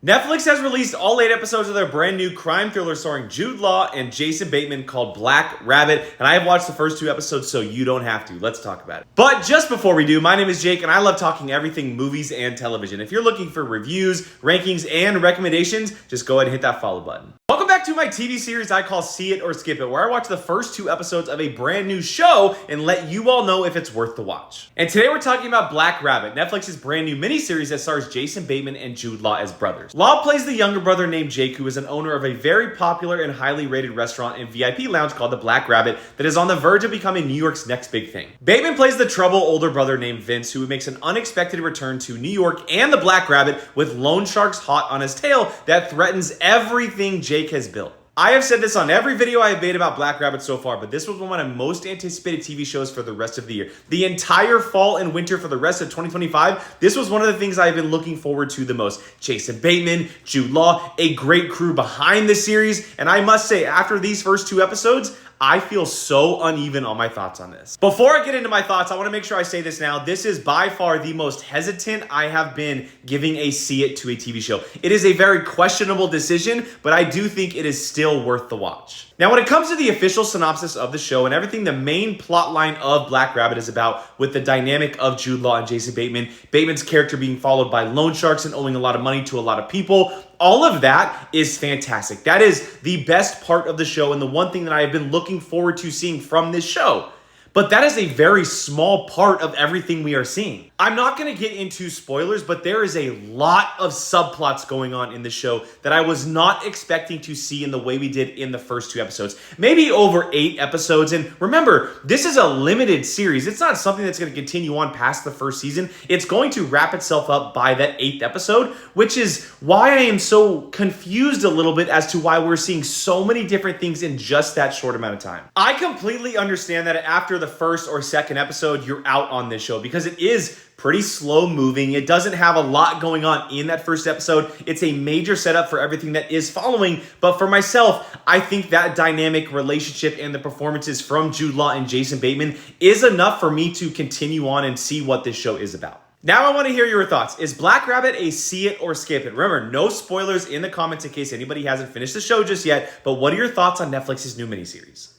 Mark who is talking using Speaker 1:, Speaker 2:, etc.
Speaker 1: Netflix has released all 8 episodes of their brand new crime thriller starring Jude Law and Jason Bateman called Black Rabbit, and I have watched the first 2 episodes so you don't have to. Let's talk about it. But just before we do, my name is Jake and I love talking everything movies and television. If you're looking for reviews, rankings, and recommendations, just go ahead and hit that follow button. Welcome back to my TV series I call See It or Skip It, where I watch the first 2 episodes of a brand new show and let you all know if it's worth the watch. And today we're talking about Black Rabbit, Netflix's brand new miniseries that stars Jason Bateman and Jude Law as brothers. Law plays the younger brother named Jake, who is an owner of a very popular and highly rated restaurant and VIP lounge called the Black Rabbit that is on the verge of becoming New York's next big thing. Bateman plays the troubled older brother named Vince, who makes an unexpected return to New York and the Black Rabbit with loan sharks hot on his tail that threatens everything Jake has built. I have said this on every video I have made about Black Rabbit so far, but this was one of my most anticipated TV shows for the rest of the year. The entire fall and winter for the rest of 2025, this was one of the things I've been looking forward to the most. Jason Bateman, Jude Law, a great crew behind the series, and I must say, after these first 2 episodes, I feel so uneven on my thoughts on this. Before I get into my thoughts, I want to make sure I say this now. This is by far the most hesitant I have been giving a See It to a TV show. It is a very questionable decision, but I do think it is still worth the watch. Now, when it comes to the official synopsis of the show and everything the main plot line of Black Rabbit is about, with the dynamic of Jude Law and Jason Bateman, Bateman's character being followed by loan sharks and owing a lot of money to a lot of people, all of that is fantastic. That is the best part of the show and the one thing that I have been looking forward to seeing from this show. But that is a very small part of everything we are seeing. I'm not going to get into spoilers, but there is a lot of subplots going on in the show that I was not expecting to see in the way we did in the first 2 episodes. Maybe over 8 episodes. And remember, this is a limited series. It's not something that's going to continue on past the first season. It's going to wrap itself up by that 8th episode, which is why I am so confused a little bit as to why we're seeing so many different things in just that short amount of time. I completely understand that after the first or second episode, you're out on this show because it is pretty slow moving. It doesn't have a lot going on in that first episode. It's a major setup for everything that is following. But for myself, I think that dynamic relationship and the performances from Jude Law and Jason Bateman is enough for me to continue on and see what this show is about. Now I want to hear your thoughts. Is Black Rabbit a See It or Skip It? Remember, no spoilers in the comments in case anybody hasn't finished the show just yet. But what are your thoughts on Netflix's new miniseries?